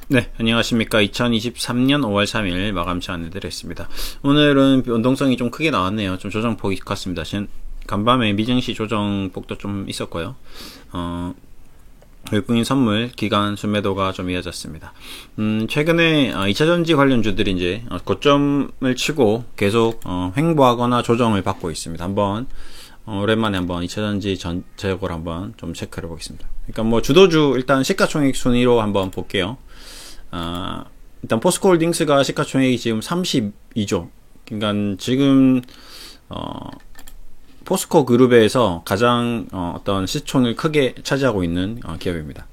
네, 안녕하십니까. 2023년 5월 3일 마감시 안내드렸습니다. 오늘은 변동성이 좀 크게 나왔네요. 좀 조정폭이 컸습니다. 간밤에 미증시 조정폭도 좀 있었고요. 외국인 선물, 기간 순매도가 좀 이어졌습니다. 최근에 2차전지 관련주들이 이제 고점을 치고 계속 횡보하거나 조정을 받고 있습니다. 오랜만에 한번 2차전지 전체적으로 한번 좀 체크를 해보겠습니다. 그러니까 뭐 주도주 일단 시가총액 순위로 한번 볼게요. 일단 포스코홀딩스가 시가총액이 지금 32조. 그러니까 지금 포스코 그룹에서 가장 어떤 시총을 크게 차지하고 있는 기업입니다.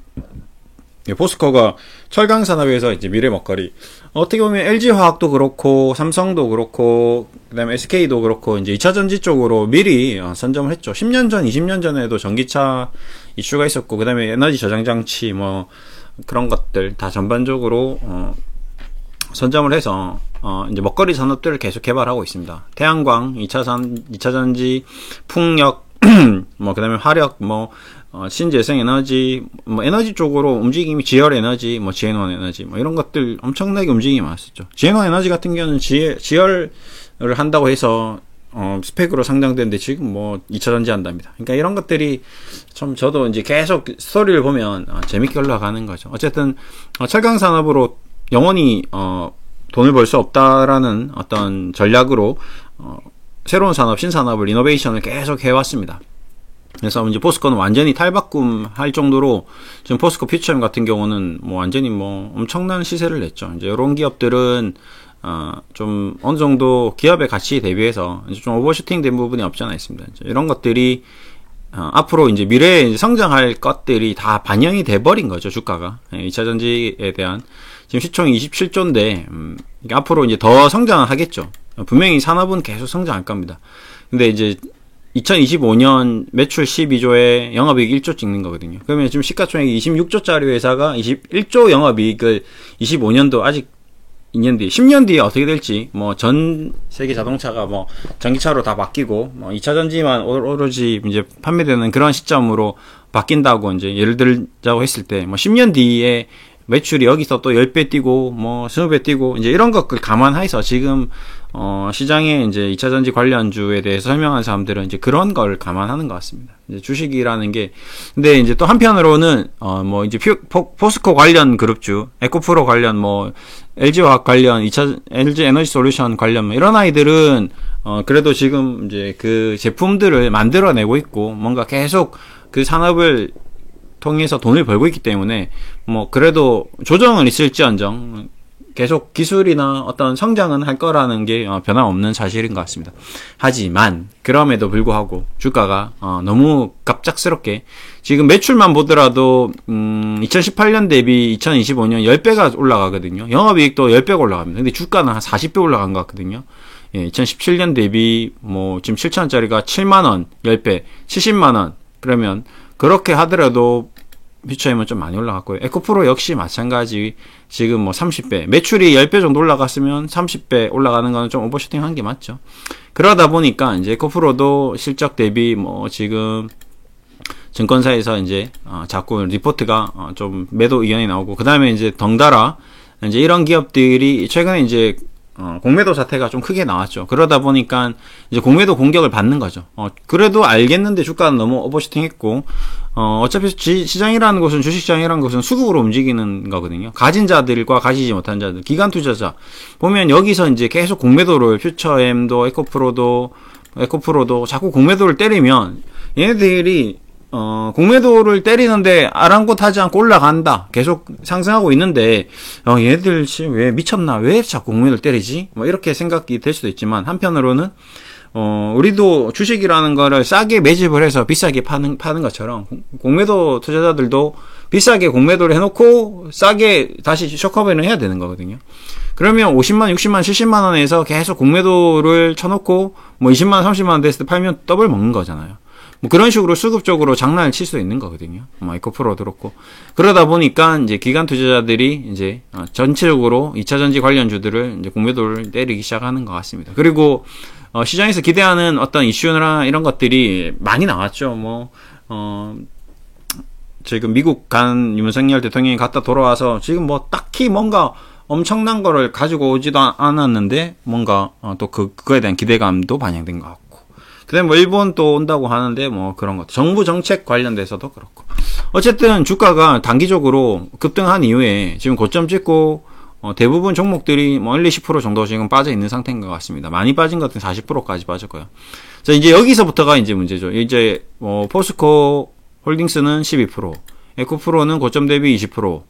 포스코가 철강 산업에서 이제 미래 먹거리. 어떻게 보면 LG화학도 그렇고 삼성도 그렇고 그다음에 SK도 그렇고 이제 2차 전지 쪽으로 미리 선점을 했죠. 10년 전, 20년 전에도 전기차 이슈가 있었고 그다음에 에너지 저장 장치 뭐 그런 것들 다 전반적으로 선점을 해서 이제 먹거리 산업들을 계속 개발하고 있습니다. 태양광, 2차 전지, 풍력, 뭐 그다음에 화력, 뭐 신재생 에너지, 뭐 에너지 쪽으로 움직임이 지열 에너지, 뭐 지앤원 에너지, 뭐 이런 것들 엄청나게 움직임이 많았었죠. 지앤원 에너지 같은 경우는 지열을 한다고 해서 스펙으로 상장되는데 지금 뭐 2차 전지 한답니다. 그러니까 이런 것들이 좀 저도 이제 계속 스토리를 보면 재밌게 흘러가는 거죠. 어쨌든 철강 산업으로 영원히 돈을 벌 수 없다라는 어떤 전략으로 새로운 산업, 신산업을 이노베이션을 계속 해왔습니다. 그래서 이제 포스코는 완전히 탈바꿈할 정도로 지금 포스코 퓨처엠 같은 경우는 뭐 완전히 뭐 엄청난 시세를 냈죠. 이제 이런 기업들은 좀 어느 정도 기업의 가치에 대비해서 이제 좀 오버슈팅 된 부분이 없지 않아 있습니다. 이런 것들이 앞으로 이제 미래에 이제 성장할 것들이 다 반영이 돼 버린 거죠, 주가가. 2차 전지에 대한 지금 시총이 27조인데 앞으로 이제 더 성장을 하겠죠. 분명히 산업은 계속 성장할 겁니다. 근데 이제 2025년 매출 12조에 영업이익 1조 찍는 거거든요. 그러면 지금 시가총액이 26조짜리 회사가 21조 영업이익을 25년도 아직 2년 뒤, 10년 뒤에 어떻게 될지, 뭐, 전 세계 자동차가 뭐, 전기차로 다 바뀌고, 뭐, 2차 전지만 오로지 이제 판매되는 그런 시점으로 바뀐다고 이제 예를 들자고 했을 때, 뭐, 10년 뒤에 매출이 여기서 또 10배 뛰고, 뭐, 20배 뛰고, 이제 이런 것을 감안해서 지금, 시장에 이제 2차 전지 관련주에 대해서 설명하는 사람들은 이제 그런 걸 감안하는 것 같습니다. 이제 주식이라는 게, 근데 이제 또 한편으로는, 뭐, 이제 포스코 관련 그룹주, 에코프로 관련 뭐, LG화학 관련, LG 에너지 솔루션 관련, 뭐 이런 아이들은, 그래도 지금 이제 그 제품들을 만들어내고 있고, 뭔가 계속 그 산업을 통해서 돈을 벌고 있기 때문에, 뭐, 그래도 조정은 있을지언정, 계속 기술이나 어떤 성장은 할 거라는 게 변함없는 사실인 것 같습니다. 하지만 그럼에도 불구하고 주가가 너무 갑작스럽게 지금 매출만 보더라도 2018년 대비 2025년 10배가 올라가거든요. 영업이익도 10배가 올라갑니다. 근데 주가는 한 40배 올라간 것 같거든요. 예, 2017년 대비 뭐 지금 7,000원짜리가 7만원 10배 70만원 그러면 그렇게 하더라도 퓨처엠은 좀 많이 올라갔고요. 에코프로 역시 마찬가지 지금 뭐 30배 매출이 10배 정도 올라갔으면 30배 올라가는 거는 좀 오버슈팅 한 게 맞죠. 그러다 보니까 이제 에코프로도 실적 대비 뭐 지금 증권사에서 이제 자꾸 리포트가 좀 매도 의견이 나오고 그 다음에 이제 덩달아 이제 이런 기업들이 최근에 이제 공매도 사태가 좀 크게 나왔죠. 그러다 보니까 이제 공매도 공격을 받는 거죠. 그래도 알겠는데 주가는 너무 오버슈팅 했고, 어차피 시장이라는 곳은, 주식시장이라는 곳은 수급으로 움직이는 거거든요. 가진 자들과 가지지 못한 자들, 기관 투자자. 보면 여기서 이제 계속 공매도를, 퓨처엠도, 에코프로도 자꾸 공매도를 때리면, 얘네들이 공매도를 때리는데 아랑곳하지 않고 올라간다. 계속 상승하고 있는데 얘들 왜 미쳤나? 왜 자꾸 공매도를 때리지? 뭐 이렇게 생각이 될 수도 있지만 한편으로는 우리도 주식이라는 거를 싸게 매집을 해서 비싸게 파는 것처럼 공매도 투자자들도 비싸게 공매도를 해놓고 싸게 다시 쇼커버링을 해야 되는 거거든요. 그러면 50만, 60만, 70만 원에서 계속 공매도를 쳐놓고 뭐 20만 원, 30만 원 됐을 때 팔면 더블 먹는 거잖아요. 뭐 그런 식으로 수급적으로 장난을 칠 수 있는 거거든요. 뭐 에코프로도 그렇고. 그러다 보니까 이제 기관 투자자들이 이제 전체적으로 2차 전지 관련주들을 이제 공매도를 때리기 시작하는 것 같습니다. 그리고 시장에서 기대하는 어떤 이슈나 이런 것들이 많이 나왔죠. 뭐 지금 미국 간 윤석열 대통령이 갔다 돌아와서 지금 뭐 딱히 뭔가 엄청난 거를 가지고 오지도 않았는데 뭔가 또 그거에 대한 기대감도 반영된 것 같고, 그다음에 뭐 일본 또 온다고 하는데 뭐 그런 것, 정부 정책 관련돼서도 그렇고, 어쨌든 주가가 단기적으로 급등한 이후에 지금 고점 찍고 대부분 종목들이 뭐 1, 20% 정도 지금 빠져 있는 상태인 것 같습니다. 많이 빠진 것은 40%까지 빠졌고요. 자, 이제 여기서부터가 이제 문제죠. 이제 포스코 홀딩스는 12%, 에코프로는 고점 대비 20%,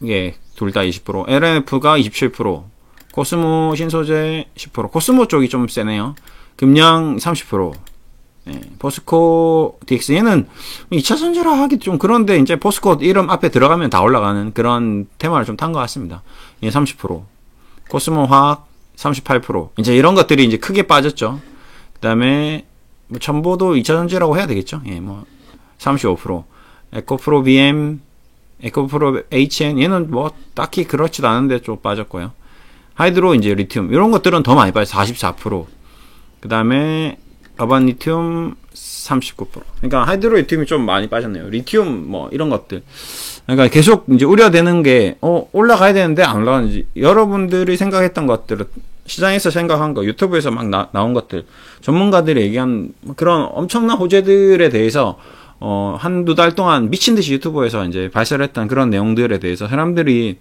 예, 둘 다 20%, LNF가 27%, 코스모 신소재 10%, 코스모 쪽이 좀 세네요. 금양 30%, 예, 포스코 DX, 얘는 2차 전지라 하기 좀 그런데, 이제 포스코 이름 앞에 들어가면 다 올라가는 그런 테마를 좀 탄 것 같습니다. 예, 30%, 코스모 화학 38%, 이제 이런 것들이 이제 크게 빠졌죠. 그 다음에, 뭐, 첨보도 2차 전지라고 해야 되겠죠. 예, 뭐, 35%, 에코프로 BM, 에코프로 HN, 얘는 뭐, 딱히 그렇지도 않은데 좀 빠졌고요. 하이드로, 이제 리튬, 이런 것들은 더 많이 빠졌어요. 44%. 그 다음에, 어반 리튬 39%. 그러니까 하이드로 리튬이 좀 많이 빠졌네요. 리튬 뭐 이런 것들. 그러니까 계속 이제 우려되는 게 올라가야 되는데 안 올라가는지, 여러분들이 생각했던 것들은, 시장에서 생각한 거, 유튜브에서 막 나온 것들, 전문가들이 얘기한 그런 엄청난 호재들에 대해서 한두 달 동안 미친 듯이 유튜브에서 이제 발설했던 그런 내용들에 대해서 사람들이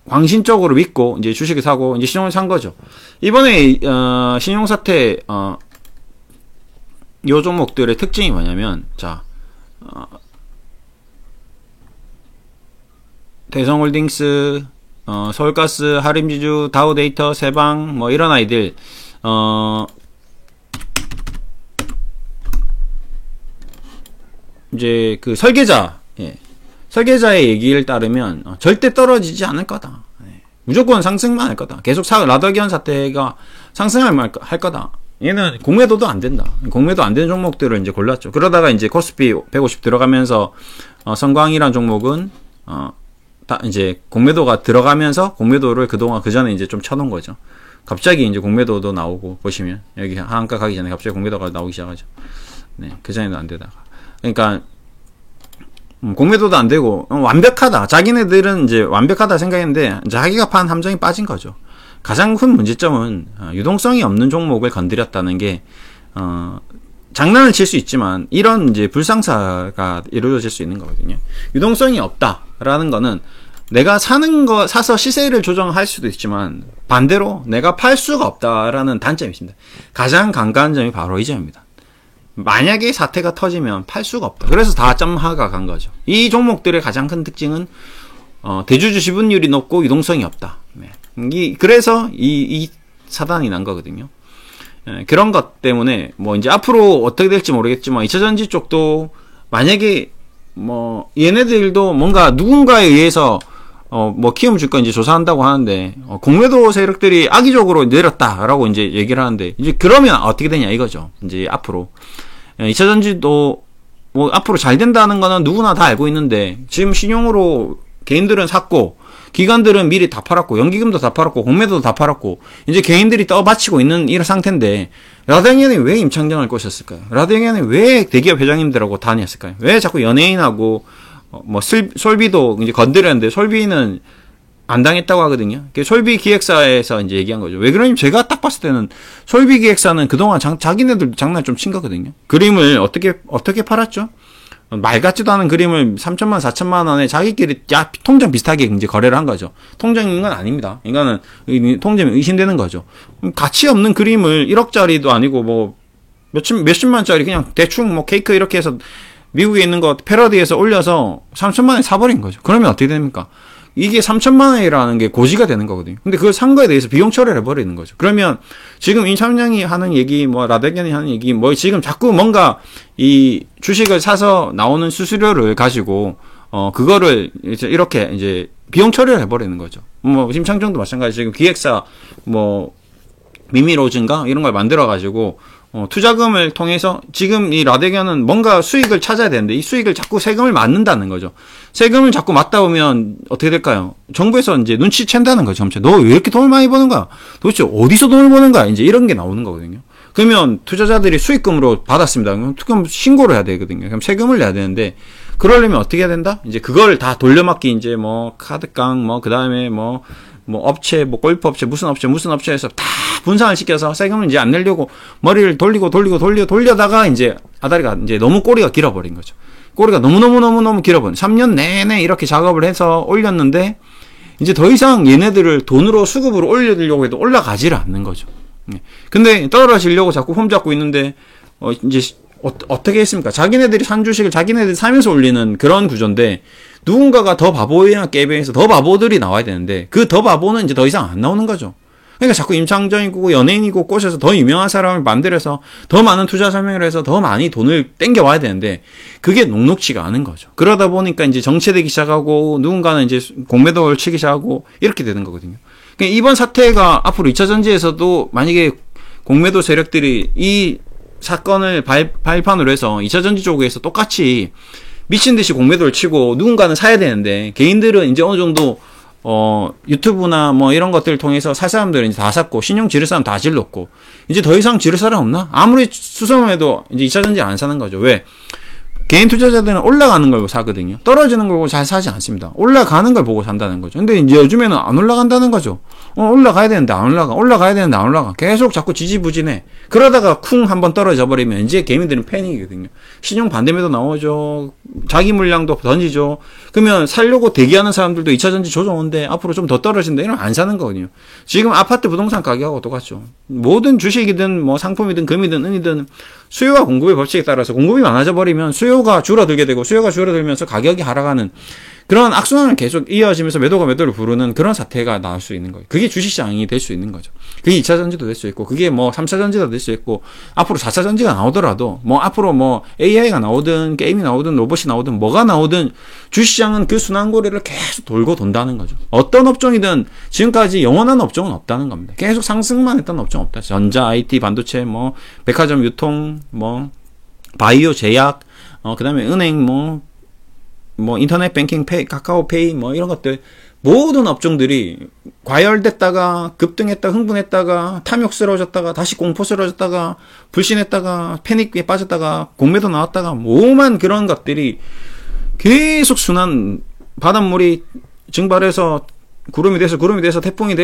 광신적으로 믿고 이제 주식을 사고 이제 신용을 산 거죠. 이번에 신용 사태 요 종목들의 특징이 뭐냐면, 자, 대성홀딩스, 서울가스, 하림지주, 다우데이터, 세방 뭐 이런 아이들 이제 그 설계자, 예. 설계자의 얘기를 따르면 절대 떨어지지 않을 거다. 예. 무조건 상승만 할 거다. 계속 라더기현 사태가 상승할 할 거다. 얘는 공매도도 안 된다. 공매도 안 되는 종목들을 이제 골랐죠. 그러다가 이제 코스피 150 들어가면서 성광이란 종목은 이제 공매도가 들어가면서 공매도를 그동안 그 전에 이제 좀 쳐놓은 거죠. 갑자기 이제 공매도도 나오고, 보시면 여기 하한가 가기 전에 갑자기 공매도가 나오기 시작하죠. 네, 그 전에는 안 되다가. 그러니까 공매도도 안 되고 완벽하다. 자기네들은 이제 완벽하다 생각했는데 자기가 판 함정이 빠진 거죠. 가장 큰 문제점은 유동성이 없는 종목을 건드렸다는 게 장난을 칠 수 있지만 이런 이제 불상사가 이루어질 수 있는 거거든요. 유동성이 없다라는 거는 내가 사서 시세를 조정할 수도 있지만 반대로 내가 팔 수가 없다라는 단점이 있습니다. 가장 강한 점이 바로 이 점입니다. 만약에 사태가 터지면 팔 수가 없다. 그래서 다점하가 간 거죠. 이 종목들의 가장 큰 특징은 대주주 지분율이 높고 유동성이 없다. 네. 그래서 이 사단이 난 거거든요. 네, 그런 것 때문에 뭐 이제 앞으로 어떻게 될지 모르겠지만 2차전지 쪽도 만약에 뭐 얘네들도 뭔가 누군가에 의해서 뭐 키움 주가 이제 조사한다고 하는데 공매도 세력들이 악의적으로 내렸다라고 이제 얘기를 하는데, 이제 그러면 어떻게 되냐 이거죠. 이제 앞으로 2차전지도 뭐 앞으로 잘 된다는 거는 누구나 다 알고 있는데, 지금 신용으로 개인들은 샀고 기관들은 미리 다 팔았고 연기금도 다 팔았고 공매도도 다 팔았고 이제 개인들이 떠받치고 있는 이런 상태인데, 라더형이 왜 임창정을 꼬셨을까요? 라더형이 왜 대기업 회장님들하고 다녔을까요? 왜 자꾸 연예인하고 뭐 솔비도 이제 건드렸는데 솔비는 안 당했다고 하거든요. 솔비 기획사에서 이제 얘기한 거죠. 왜 그러냐면 제가 딱 봤을 때는 솔비 기획사는 그동안 자기네들 장난 좀 친 거거든요. 그림을 어떻게 팔았죠? 말 같지도 않은 그림을 3천만, 4천만 원에 자기끼리 통장 비슷하게 이제 거래를 한 거죠. 통장인 건 아닙니다. 이거는 통장이 의심되는 거죠. 가치 없는 그림을 1억짜리도 아니고 뭐 몇십만짜리 그냥 대충 뭐 케이크 이렇게 해서 미국에 있는 거 패러디해서 올려서 3천만 원에 사버린 거죠. 그러면 어떻게 됩니까? 이게 3천만 원이라는 게 고지가 되는 거거든요. 근데 그걸 산 거에 대해서 비용 처리를 해버리는 거죠. 그러면 지금 임 차장이 하는 얘기, 뭐 라데겐이 하는 얘기, 뭐 지금 자꾸 뭔가 이 주식을 사서 나오는 수수료를 가지고 그거를 이제 이렇게 이제 비용 처리를 해버리는 거죠. 뭐 임창정도 마찬가지. 지금 기획사 뭐 미미로즈인가 이런 걸 만들어 가지고 투자금을 통해서 지금 이 라데견은 뭔가 수익을 찾아야 되는데 이 수익을 자꾸 세금을 맞는다는 거죠. 세금을 자꾸 맞다 보면 어떻게 될까요? 정부에서 이제 눈치챈다는 거죠. 너 왜 이렇게 돈을 많이 버는 거야? 도대체 어디서 돈을 버는 거야? 이제 이런 게 나오는 거거든요. 그러면 투자자들이 수익금으로 받았습니다. 그럼 신고를 해야 되거든요. 그럼 세금을 내야 되는데, 그러려면 어떻게 해야 된다? 이제 그걸 다 돌려막기, 이제 뭐, 카드깡, 뭐, 그 다음에 뭐 업체, 뭐, 골프 업체, 무슨 업체에서 다 분산을 시켜서 세금을 이제 안 내려고 머리를 돌리다가 이제 아다리가 이제 너무 꼬리가 길어버린 거죠. 꼬리가 너무 길어버린. 3년 내내 이렇게 작업을 해서 올렸는데, 이제 더 이상 얘네들을 돈으로 수급으로 올려주려고 해도 올라가지를 않는 거죠. 근데 떨어지려고 자꾸 폼 잡고 있는데, 이제 어떻게 했습니까? 자기네들이 산 주식을 자기네들이 사면서 올리는 그런 구조인데, 누군가가 더 바보이나 깨병에서 더 바보들이 나와야 되는데, 그 더 바보는 이제 더 이상 안 나오는 거죠. 그러니까 자꾸 임창정이고 연예인이고 꼬셔서 더 유명한 사람을 만들어서 더 많은 투자 설명을 해서 더 많이 돈을 땡겨와야 되는데, 그게 녹록지가 않은 거죠. 그러다 보니까 이제 정체되기 시작하고, 누군가는 이제 공매도를 치기 시작하고, 이렇게 되는 거거든요. 그러니까 이번 사태가 앞으로 2차 전지에서도 만약에 공매도 세력들이 이 사건을 발판으로 해서 2차 전지 쪽에서 똑같이 미친 듯이 공매도를 치고 누군가는 사야 되는데, 개인들은 이제 어느 정도 유튜브나 뭐 이런 것들을 통해서 살 사람들은 이제 다 샀고, 신용 지를 사람 다 질렀고, 이제 더 이상 지를 사람 없나? 아무리 수성해도 이제 2차 전지 안 사는 거죠. 왜? 개인 투자자들은 올라가는 걸 사거든요. 떨어지는 걸 보고 잘 사지 않습니다. 올라가는 걸 보고 산다는 거죠. 근데 이제 요즘에는 안 올라간다는 거죠. 올라가야 되는데 안 올라가. 올라가야 되는데 안 올라가. 계속 자꾸 지지부진해. 그러다가 쿵 한번 떨어져 버리면 이제 개미들은 패닉이거든요. 신용 반대매도 나오죠. 자기 물량도 던지죠. 그러면 살려고 대기하는 사람들도 2차 전지 조정인데 앞으로 좀 더 떨어진다 이러면 안 사는 거거든요. 지금 아파트 부동산 가격하고 똑같죠. 모든 주식이든 뭐 상품이든 금이든 은이든 수요와 공급의 법칙에 따라서 공급이 많아져 버리면 수요가 줄어들게 되고, 수요가 줄어들면서 가격이 하락하는 그런 악순환을 계속 이어지면서 매도가 매도를 부르는 그런 사태가 나올 수 있는 거예요. 그게 주식시장이 될 수 있는 거죠. 그게 2차 전지도 될 수 있고, 그게 뭐 3차 전지도 될 수 있고, 앞으로 4차 전지가 나오더라도, 뭐 앞으로 뭐 AI가 나오든 게임이 나오든 로봇이 나오든 뭐가 나오든 주식시장은 그 순환고리를 계속 돌고 돈다는 거죠. 어떤 업종이든 지금까지 영원한 업종은 없다는 겁니다. 계속 상승만 했던 업종 없다. 전자, IT, 반도체, 뭐 백화점, 유통, 뭐 바이오, 제약, 그 다음에 은행, 뭐 인터넷 뱅킹, 카카오페이, 뭐 이런 것들, 모든 업종들이 과열됐다가 급등했다가 흥분했다가 탐욕스러워졌다가 다시 공포스러워졌다가 불신했다가 패닉에 빠졌다가 공매도 나왔다가 오만 그런 것들이 계속 순환, 바닷물이 증발해서 구름이 돼서 태풍이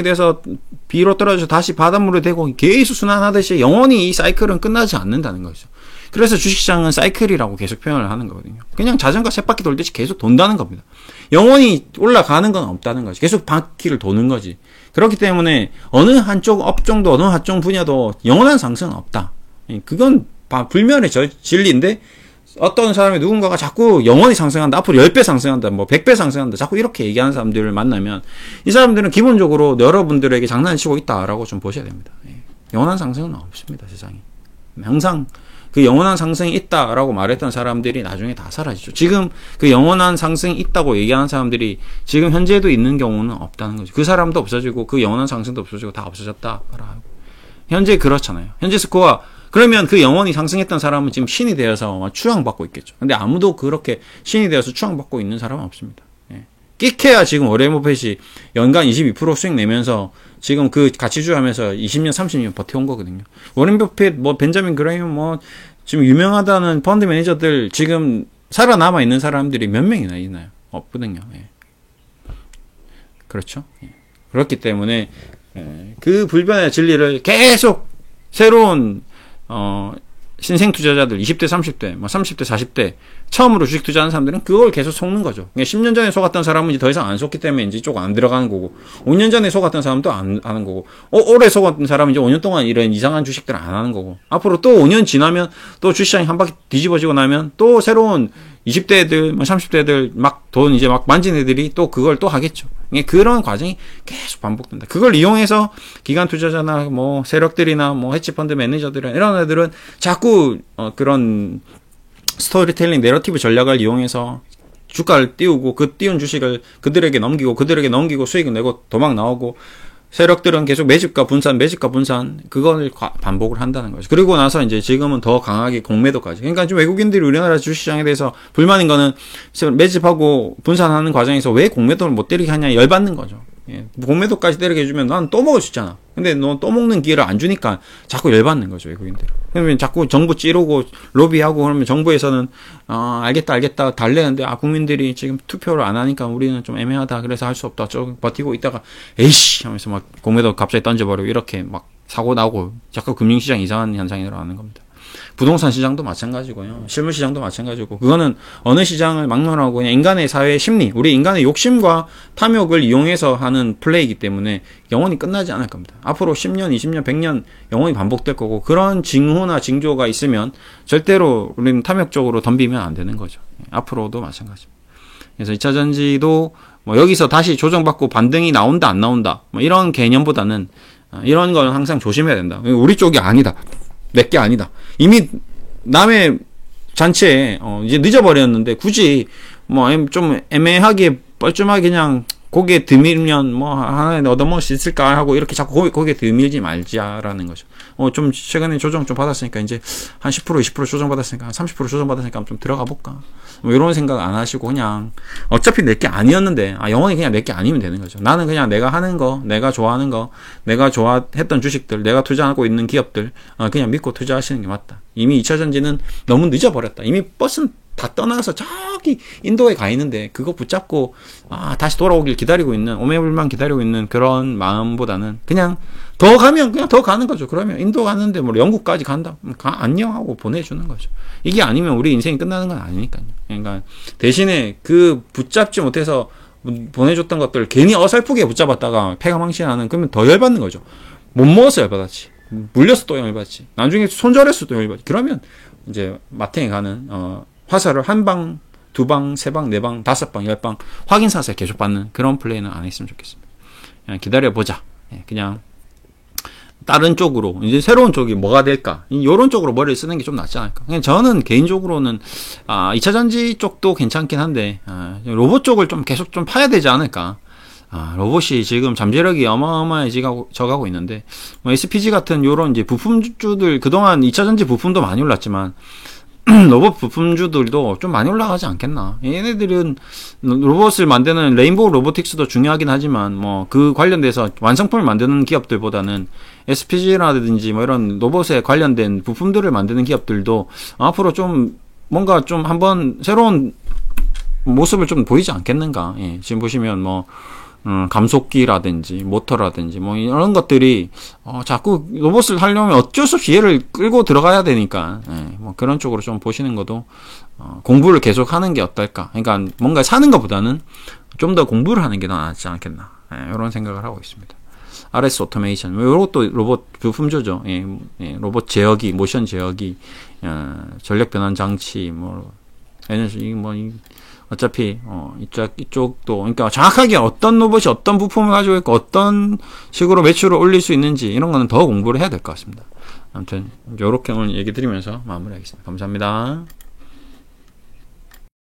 돼서 비로 떨어져서 다시 바닷물이 되고 계속 순환하듯이 영원히 이 사이클은 끝나지 않는다는 거죠. 그래서 주식시장은 사이클이라고 계속 표현을 하는 거거든요. 그냥 자전거 쳇바퀴 돌듯이 계속 돈다는 겁니다. 영원히 올라가는 건 없다는 거지. 계속 바퀴를 도는 거지. 그렇기 때문에 어느 한쪽 업종도 어느 한쪽 분야도 영원한 상승은 없다. 그건 불멸의 진리인데, 어떤 사람이 누군가가 자꾸 영원히 상승한다, 앞으로 10배 상승한다, 뭐 100배 상승한다, 자꾸 이렇게 얘기하는 사람들을 만나면 이 사람들은 기본적으로 여러분들에게 장난치고 있다라고 좀 보셔야 됩니다. 영원한 상승은 없습니다, 세상에. 항상 그 영원한 상승이 있다라고 말했던 사람들이 나중에 다 사라지죠. 지금 그 영원한 상승이 있다고 얘기하는 사람들이 지금 현재도 있는 경우는 없다는 거죠. 그 사람도 없어지고 그 영원한 상승도 없어지고 다 없어졌다라고. 현재 그렇잖아요. 현재 스코어, 그러면 그 영원히 상승했던 사람은 지금 신이 되어서 추앙받고 있겠죠. 근데 아무도 그렇게 신이 되어서 추앙받고 있는 사람은 없습니다. 끽해야 지금 워렌 버핏이 연간 22% 수익 내면서 지금 그 가치주 하면서 20년, 30년 버텨온 거거든요. 워렌 버핏, 뭐 벤자민 그레이엄, 뭐 지금 유명하다는 펀드 매니저들 지금 살아남아 있는 사람들이 몇 명이나 있나요? 없거든요. 그렇죠. 그렇기 때문에 그 불변의 진리를 계속 새로운 신생 투자자들 20대, 30대, 뭐 30대, 40대 처음으로 주식 투자하는 사람들은 그걸 계속 속는 거죠. 10년 전에 속았던 사람은 이제 더 이상 안 속기 때문에 이제 이쪽 안 들어가는 거고, 5년 전에 속았던 사람도 안 하는 거고, 올해 속았던 사람은 이제 5년 동안 이런 이상한 주식들 안 하는 거고, 앞으로 또 5년 지나면 또 주식시장이 한 바퀴 뒤집어지고 나면 또 새로운 20대들, 30대들 막 돈 이제 막 만진 애들이 또 그걸 또 하겠죠. 그런 과정이 계속 반복된다. 그걸 이용해서 기관 투자자나 뭐 세력들이나 뭐 헤지펀드 매니저들이나 이런 애들은 자꾸 그런 스토리텔링 내러티브 전략을 이용해서 주가를 띄우고 그 띄운 주식을 그들에게 넘기고 수익을 내고 도망 나오고, 세력들은 계속 매집과 분산 그걸 반복을 한다는 거죠. 그리고 나서 이제 지금은 더 강하게 공매도까지. 그러니까 좀 외국인들이 우리나라 주식시장에 대해서 불만인 거는 매집하고 분산하는 과정에서 왜 공매도를 못 때리게 하냐 열받는 거죠. 예, 공매도까지 때리게 해주면 난 또 먹을 수 있잖아. 근데 너 또 먹는 기회를 안 주니까 자꾸 열받는 거죠, 외국인들. 그러면 자꾸 정부 찌르고 로비하고 그러면 정부에서는 알겠다 달래는데 국민들이 지금 투표를 안 하니까 우리는 좀 애매하다. 그래서 할 수 없다. 좀 버티고 있다가 에이씨 하면서 막 공매도 갑자기 던져버리고 이렇게 막 사고 나고 자꾸 금융시장 이상한 현상이 일어나는 겁니다. 부동산 시장도 마찬가지고요. 실물 시장도 마찬가지고 그거는 어느 시장을 막론하고 그냥 인간의 사회 심리, 우리 인간의 욕심과 탐욕을 이용해서 하는 플레이이기 때문에 영원히 끝나지 않을 겁니다. 앞으로 10년, 20년, 100년 영원히 반복될 거고 그런 징후나 징조가 있으면 절대로 우리는 탐욕적으로 덤비면 안 되는 거죠. 앞으로도 마찬가지입니다. 그래서 2차 전지도 뭐 여기서 다시 조정받고 반등이 나온다 안 나온다 뭐 이런 개념보다는 이런 건 항상 조심해야 된다. 우리 쪽이 아니다. 내게 아니다. 이미 남의 잔치에 이제 늦어버렸는데 굳이 뭐 좀 애매하게 뻘쭘하게 그냥 고개 드밀면 뭐 하나 얻어먹을 수 있을까 하고 이렇게 자꾸 고개 드밀지 말자라는 거죠. 좀 최근에 조정 좀 받았으니까 이제 한 10% 20% 조정 받았으니까 한 30% 조정 받았으니까 좀 들어가 볼까. 뭐 이런 생각 안 하시고 그냥 어차피 내게 아니었는데 영원히 그냥 내게 아니면 되는 거죠. 나는 그냥 내가 하는 거, 내가 좋아하는 거, 내가 좋아했던 주식들, 내가 투자하고 있는 기업들 그냥 믿고 투자하시는 게 맞다. 이미 2차 전지는 너무 늦어버렸다. 이미 버스는 다 떠나서 저기 인도에 가 있는데 그거 붙잡고 다시 돌아오길 기다리고 있는 오매불만 기다리고 있는 그런 마음보다는 그냥 더 가면 그냥 더 가는 거죠. 그러면 인도 갔는데 뭐 영국까지 간다 안녕 하고 보내주는 거죠. 이게 아니면 우리 인생이 끝나는 건 아니니까요. 그러니까 대신에 그 붙잡지 못해서 보내줬던 것들 괜히 어설프게 붙잡았다가 폐가망신하는 그러면 더 열받는 거죠. 못 먹어서 열받았지, 물려서 또 열받지, 나중에 손절해서 또 열받지. 그러면 이제 마탱이 가는 화살을 한 방, 두 방, 세 방, 네 방, 다섯 방, 10방 확인사슬 계속 받는 그런 플레이는 안 했으면 좋겠습니다. 그냥 기다려보자. 그냥 다른 쪽으로 이제 새로운 쪽이 뭐가 될까 이런 쪽으로 머리를 쓰는 게 좀 낫지 않을까. 그냥 저는 개인적으로는 2차 전지 쪽도 괜찮긴 한데 로봇 쪽을 좀 계속 좀 파야 되지 않을까. 로봇이 지금 잠재력이 어마어마해져가고 있는데 뭐 SPG 같은 요런 이제 부품주들 그동안 2차 전지 부품도 많이 올랐지만 로봇 부품주들도 좀 많이 올라가지 않겠나. 얘네들은 로봇을 만드는 레인보우 로보틱스도 중요하긴 하지만 뭐 그 관련돼서 완성품을 만드는 기업들보다는 SPG라든지 뭐 이런 로봇에 관련된 부품들을 만드는 기업들도 앞으로 좀 뭔가 좀 한번 새로운 모습을 좀 보이지 않겠는가. 지금 보시면 뭐 감속기라든지 모터라든지 뭐 이런 것들이 자꾸 로봇을 하려면 어쩔 수 없이 얘를 끌고 들어가야 되니까 뭐 그런 쪽으로 좀 보시는 것도 공부를 계속 하는 게 어떨까. 그러니까 뭔가 사는 것보다는 좀 더 공부를 하는 게 더 낫지 않겠나. 이런 생각을 하고 있습니다. RS 오토메이션 이것도 로봇 부품주죠. 로봇 제어기, 모션 제어기, 전력 변환 장치, 뭐 에너지 어차피 이쪽도 그러니까 정확하게 어떤 로봇이 어떤 부품을 가지고 있고 어떤 식으로 매출을 올릴 수 있는지 이런 거는 더 공부를 해야 될 것 같습니다. 아무튼 이렇게 오늘 얘기 드리면서 마무리하겠습니다. 감사합니다.